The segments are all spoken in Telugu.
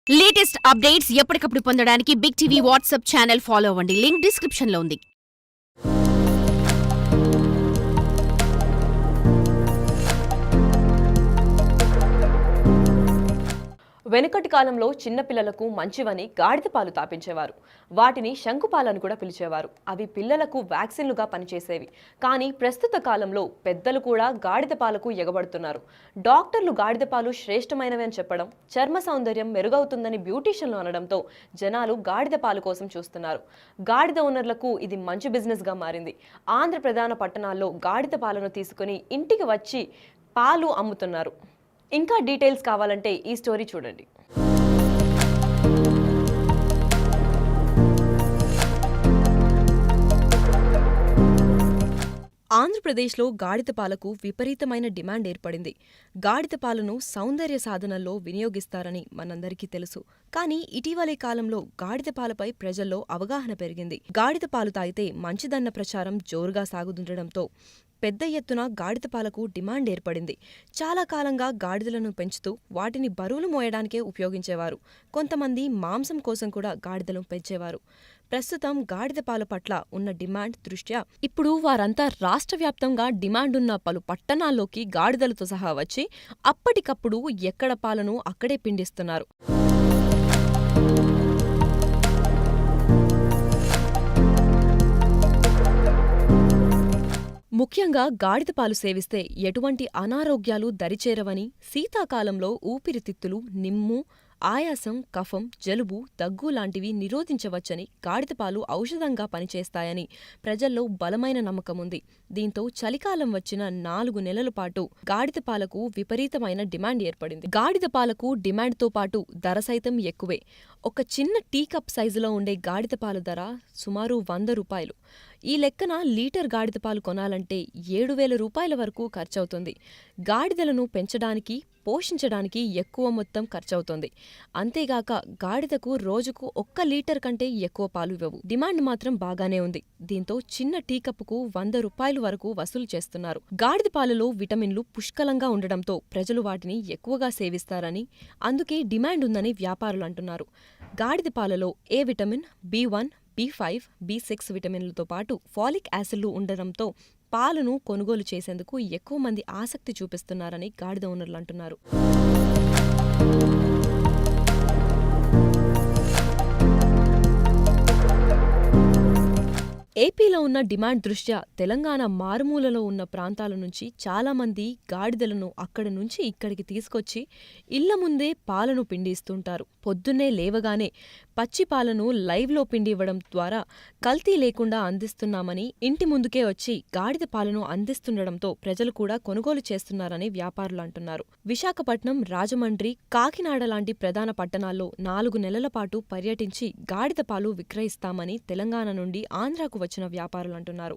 లేటెస్ట్ అప్డేట్స్ ఎప్పటికప్పుడు పొందడానికి big TV WhatsApp channel follow అవ్వండి. లింక్ డిస్క్రిప్షన్ లో ఉంది. వెనుకటి కాలంలో చిన్నపిల్లలకు మంచివని గాడిద పాలు తాపించేవారు. వాటిని శంకుపాలని కూడా పిలిచేవారు. అవి పిల్లలకు వ్యాక్సిన్లుగా పనిచేసేవి. కానీ ప్రస్తుత కాలంలో పెద్దలు కూడా గాడిద పాలకు ఎగబడుతున్నారు. డాక్టర్లు గాడిద పాలు శ్రేష్టమైనవి అని చెప్పడం, చర్మ సౌందర్యం మెరుగవుతుందని బ్యూటీషియన్లు అనడంతో జనాలు గాడిద పాలు కోసం చూస్తున్నారు. గాడిద ఓనర్లకు ఇది మంచి బిజినెస్గా మారింది. ఆంధ్ర ప్రధాన పట్టణాల్లో గాడిద పాలను తీసుకుని ఇంటికి వచ్చి పాలు అమ్ముతున్నారు. ఇంకా డీటెయిల్స్ కావాలంటే ఈ స్టోరీ చూడండి. ఆంధ్రప్రదేశ్లో గాడిద పాలకు విపరీతమైన డిమాండ్ ఏర్పడింది. గాడిద పాలను సౌందర్య సాధనల్లో వినియోగిస్తారని మనందరికీ తెలుసు. కానీ ఇటీవలి కాలంలో గాడిద పాలపై ప్రజల్లో అవగాహన పెరిగింది. గాడిద పాలు తాగితే మంచిదన్న ప్రచారం జోరుగా సాగుతుండటంతో పెద్ద ఎత్తున గాడిద పాలకు డిమాండ్ ఏర్పడింది. చాలా కాలంగా గాడిదలను పెంచుతూ వాటిని బరువులు మోయడానికే ఉపయోగించేవారు. కొంతమంది మాంసం కోసం కూడా గాడిదలను పెంచేవారు. ప్రస్తుతం గాడిద పాల పట్ల ఉన్న డిమాండ్ దృష్ట్యా ఇప్పుడు వారంతా రాష్ట్ర వ్యాప్తంగా డిమాండున్న పలు పట్టణాల్లోకి గాడిదలతో సహా వచ్చి అప్పటికప్పుడు ఎక్కడ పాలను అక్కడే పిండిస్తున్నారు. ముఖ్యంగా గాడిద పాలు సేవిస్తే ఎటువంటి అనారోగ్యాలు దరిచేరవని, శీతాకాలంలో ఊపిరితిత్తులు, నిమ్ము, ఆయాసం, కఫం, జలుబు, దగ్గు లాంటివి నిరోధించవచ్చని, గాడిదపాలు ఔషధంగా పనిచేస్తాయని ప్రజల్లో బలమైన నమ్మకముంది. దీంతో చలికాలం వచ్చిన 4 నెలల పాటు గాడిదపాలకు విపరీతమైన డిమాండ్ ఏర్పడింది. గాడిదపాలకు డిమాండ్తో పాటు ధర సైతం ఎక్కువే. ఒక చిన్న టీ కప్ సైజులో ఉండే గాడిదపాల ధర సుమారు 100 రూపాయలు. ఈ లెక్కన లీటర్ గాడిదపాలు కొనాలంటే 7,000 రూపాయల వరకు ఖర్చవుతుంది. గాడిదలను పెంచడానికి, పోషించడానికి ఎక్కువ మొత్తం ఖర్చవుతోంది. అంతేగాక గాడిదకు రోజుకు 1 లీటర్ కంటే ఎక్కువ పాలు ఇవ్వవు. డిమాండ్ మాత్రం బాగానే ఉంది. దీంతో చిన్న టీ కప్పుకు 100 రూపాయలు వరకు వసూలు చేస్తున్నారు. గాడిద పాలలో విటమిన్లు పుష్కలంగా ఉండడంతో ప్రజలు వాటిని ఎక్కువగా సేవిస్తారని, అందుకే డిమాండ్ ఉందని వ్యాపారులు అంటున్నారు. గాడిద పాలలో ఏ విటమిన్, B1, B5, B6 విటమిన్లతో పాటు ఫాలిక్ యాసిడ్లు ఉండడంతో పాలను కొనుగోలు చేసేందుకు ఎక్కువ మంది ఆసక్తి చూపిస్తున్నారని గాడిద ఓనర్లు అంటున్నారు. ఏపీలో ఉన్న డిమాండ్ దృష్ట్యా తెలంగాణ మారుమూలలో ఉన్న ప్రాంతాల నుంచి చాలామంది గాడిదలను అక్కడి నుంచి ఇక్కడికి తీసుకొచ్చి ఇళ్ల ముందే పాలను పిండిస్తుంటారు. పొద్దున్నే లేవగానే పచ్చి పాలను లైవ్లో పిండి ఇవ్వడం ద్వారా కల్తీ లేకుండా అందిస్తున్నామని ఇంటి ముందుకే వచ్చి గాడిద పాలను అందిస్తుండటంతో ప్రజలు కూడా కొనుగోలు చేస్తున్నారని వ్యాపారులు అంటున్నారు. విశాఖపట్నం, రాజమండ్రి, కాకినాడ లాంటి ప్రధాన పట్టణాల్లో 4 నెలల పాటు పర్యటించి గాడిద పాలు విక్రయిస్తామని తెలంగాణ నుండి ఆంధ్రాకు వచ్చిన వ్యాపారులు అంటున్నారు.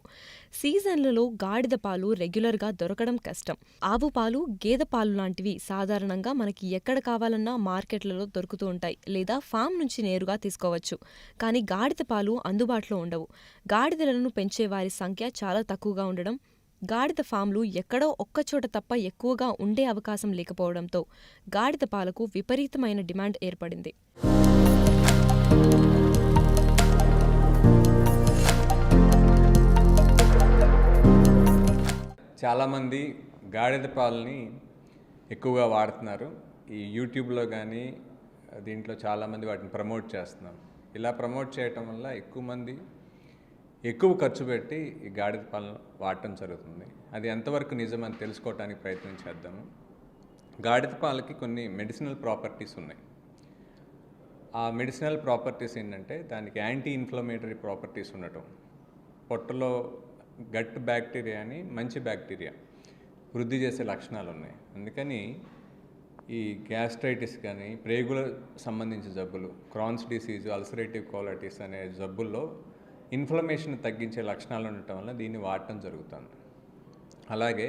సీజన్లలో గాడిద పాలు రెగ్యులర్గా దొరకడం కష్టం. ఆవు పాలు, గేదె పాలు లాంటివి సాధారణంగా మనకి ఎక్కడ కావాలన్నా మార్కెట్లలో దొరుకుతూ ఉంటాయి, లేదా ఫామ్ నుంచి నేరుగా తీసుకోవచ్చు. కానీ గాడిద పాలు అందుబాటులో ఉండవు. గాడిదలను పెంచే వారి సంఖ్య చాలా తక్కువగా ఉండడం, గాడిద ఫామ్లు ఎక్కడో ఒక్కచోట తప్ప ఎక్కువగా ఉండే అవకాశం లేకపోవడంతో గాడిద పాలకు విపరీతమైన డిమాండ్ ఏర్పడింది. చాలామంది గాడిద పాలని ఎక్కువగా వాడుతున్నారు. ఈ యూట్యూబ్లో కానీ దీంట్లో చాలామంది వాటిని ప్రమోట్ చేస్తున్నారు. ఇలా ప్రమోట్ చేయటం వల్ల ఎక్కువ మంది ఎక్కువ ఖర్చు పెట్టి ఈ గాడిద పాలను వాడటం జరుగుతుంది. అది ఎంతవరకు నిజమని తెలుసుకోవడానికి ప్రయత్నం చేద్దాము. గాడిద పాలకి కొన్ని మెడిసినల్ ప్రాపర్టీస్ ఉన్నాయి. ఆ మెడిసినల్ ప్రాపర్టీస్ ఏంటంటే దానికి యాంటీ ఇన్ఫ్లమేటరీ ప్రాపర్టీస్ ఉండటం, పొట్టలో గట్ బ్యాక్టీరియా అని మంచి బ్యాక్టీరియా వృద్ధి చేసే లక్షణాలు ఉన్నాయి. అందుకని ఈ గ్యాస్ట్రైటిస్ కానీ, ప్రేగుల సంబంధించిన జబ్బులు, క్రాన్స్ డిసీజ్, అల్సరేటివ్ కోలైటిస్ అనే జబ్బుల్లో ఇన్ఫ్లమేషన్ తగ్గించే లక్షణాలు ఉండటం వల్ల దీన్ని వాడటం జరుగుతుంది. అలాగే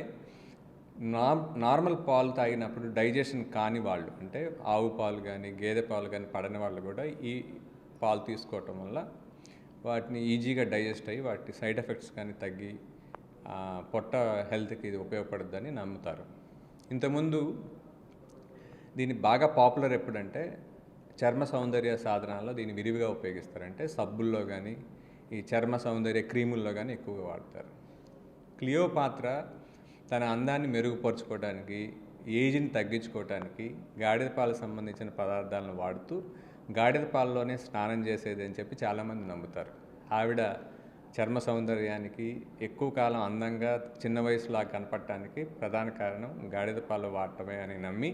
నార్మల్ పాలు తాగినప్పుడు డైజెషన్ కాని వాళ్ళు, అంటే ఆవు పాలు కానీ గేదె పాలు కానీ పడని వాళ్ళు కూడా ఈ పాలు తీసుకోవటం వల్ల వాటిని ఈజీగా డైజెస్ట్ అయ్యి వాటి సైడ్ ఎఫెక్ట్స్ కానీ తగ్గి పొట్ట హెల్త్కి ఇది ఉపయోగపడుతుందని నమ్ముతారు. ఇంతకుముందు దీన్ని బాగా పాపులర్ ఎప్పుడంటే చర్మ సౌందర్య సాధనాల్లో దీన్ని విరివిగా ఉపయోగిస్తారంటే సబ్బుల్లో కానీ ఈ చర్మ సౌందర్య క్రీముల్లో కానీ ఎక్కువగా వాడతారు. క్లియోపాత్ర తన అందాన్ని మెరుగుపరుచుకోవడానికి, ఏజ్ని తగ్గించుకోవడానికి గాడిద పాలకు సంబంధించిన పదార్థాలను వాడుతూ గాడిద పాలలోనే స్నానం చేసేది అని చెప్పి చాలామంది నమ్ముతారు. ఆవిడ చర్మ సౌందర్యానికి, ఎక్కువ కాలం అందంగా చిన్న వయసులా కనపడటానికి ప్రధాన కారణం గాడిద పాలు వాడటమే అని నమ్మి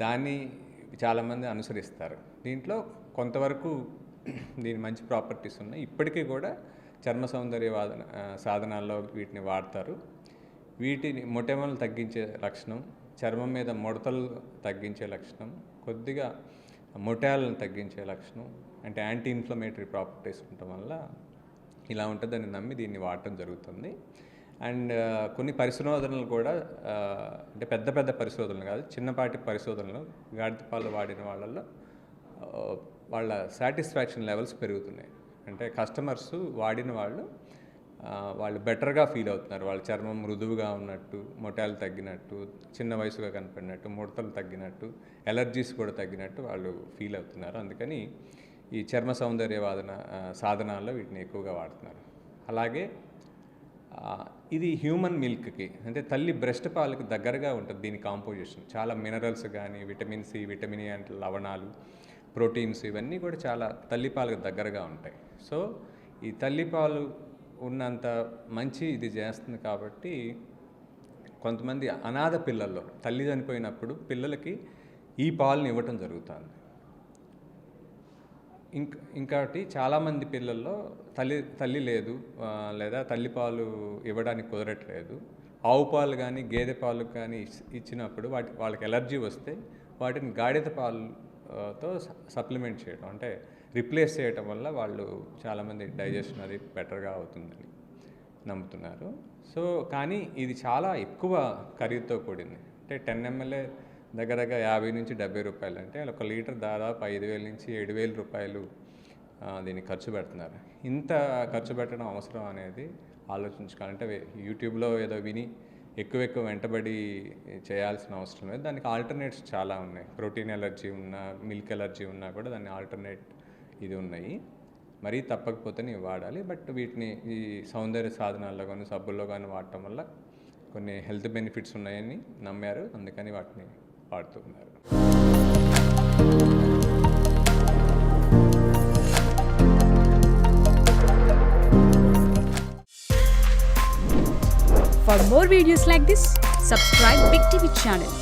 దాన్ని చాలామంది అనుసరిస్తారు. దీంట్లో కొంతవరకు దీని మంచి ప్రాపర్టీస్ ఉన్నాయి. ఇప్పటికీ కూడా చర్మ సౌందర్య సాధనాల్లో వీటిని వాడతారు. వీటిని మొటిమలు తగ్గించే లక్షణం, చర్మం మీద ముడతలు తగ్గించే లక్షణం, కొద్దిగా మొటాలను తగ్గించే లక్షణం, అంటే యాంటీ ఇన్ఫ్లమేటరీ ప్రాపర్టీస్ ఉండటం వల్ల ఇలా ఉంటుందని నమ్మి దీన్ని వాడటం జరుగుతుంది. అండ్ కొన్ని పరిశోధనలు కూడా అంటే పెద్ద పెద్ద పరిశోధనలు కాదు, చిన్నపాటి పరిశోధనలు గాడిద పాలు వాడిన వాళ్ళల్లో వాళ్ళ సాటిస్ఫాక్షన్ లెవెల్స్ పెరుగుతున్నాయి. అంటే కస్టమర్స్ వాడిన వాళ్ళు బెటర్గా ఫీల్ అవుతున్నారు. వాళ్ళ చర్మం మృదువుగా ఉన్నట్టు, మొటాలు తగ్గినట్టు, చిన్న వయసుగా కనపడినట్టు, ముడతలు తగ్గినట్టు, ఎలర్జీస్ కూడా తగ్గినట్టు వాళ్ళు ఫీల్ అవుతున్నారు. అందుకని ఈ చర్మ సౌందర్య సాధనాల్లో వీటిని ఎక్కువగా వాడుతున్నారు. అలాగే ఇది హ్యూమన్ మిల్క్కి అంటే తల్లి బ్రెస్ట్ పాలకి దగ్గరగా ఉంటుంది దీని కాంపోజిషన్. చాలా మినరల్స్ కానీ, విటమిన్ సి, విటమిన్ ఏ అంటే లవణాలు, ప్రోటీన్స్ ఇవన్నీ కూడా చాలా తల్లిపాలకు దగ్గరగా ఉంటాయి. సో ఈ తల్లిపాలు ఉన్నంత మంచి ఇది చేస్తుంది కాబట్టి కొంతమంది అనాథ పిల్లల్లో తల్లి చనిపోయినప్పుడు పిల్లలకి ఈ పాలను ఇవ్వటం జరుగుతుంది. ఇంకోటి చాలామంది పిల్లల్లో తల్లి లేదు లేదా తల్లిపాలు ఇవ్వడానికి కుదరట్లేదు. ఆవు పాలు కానీ గేదె పాలు కానీ ఇచ్చినప్పుడు వాళ్ళకి ఎలర్జీ వస్తే వాటిని గాడిద పాలుతో సప్లిమెంట్ చేయడం అంటే రిప్లేస్ చేయటం వల్ల వాళ్ళు చాలామంది డైజెషన్ అది బెటర్గా అవుతుందని నమ్ముతున్నారు. సో కానీ ఇది చాలా ఎక్కువ ఖరీదుతో కూడింది. అంటే 10 ml దగ్గర 50 నుంచి 70 రూపాయలు, అంటే 1 లీటర్ దాదాపు 5,000 నుంచి 7,000 రూపాయలు దీన్ని ఖర్చు పెడుతున్నారు. ఇంత ఖర్చు పెట్టడం అవసరం అనేది ఆలోచించుకోవాలంటే యూట్యూబ్లో ఏదో విని ఎక్కువ వెంటబడి చేయాల్సిన అవసరం లేదు. దానికి ఆల్టర్నేట్స్ చాలా ఉన్నాయి. ప్రోటీన్ ఎలర్జీ ఉన్నా, మిల్క్ ఎలర్జీ ఉన్నా కూడా దాన్ని ఆల్టర్నేట్ ఇది ఉన్నాయి. మరీ తప్పకపోతే వాడాలి. బట్ వీటిని ఈ సౌందర్య సాధనాల్లో కానీ సబ్బుల్లో కానీ వాడటం వల్ల కొన్ని హెల్త్ బెనిఫిట్స్ ఉన్నాయని నమ్మారు, అందుకని వాటిని వాడుతూ ఉన్నారు. For more videos like this, subscribe Big TV channel.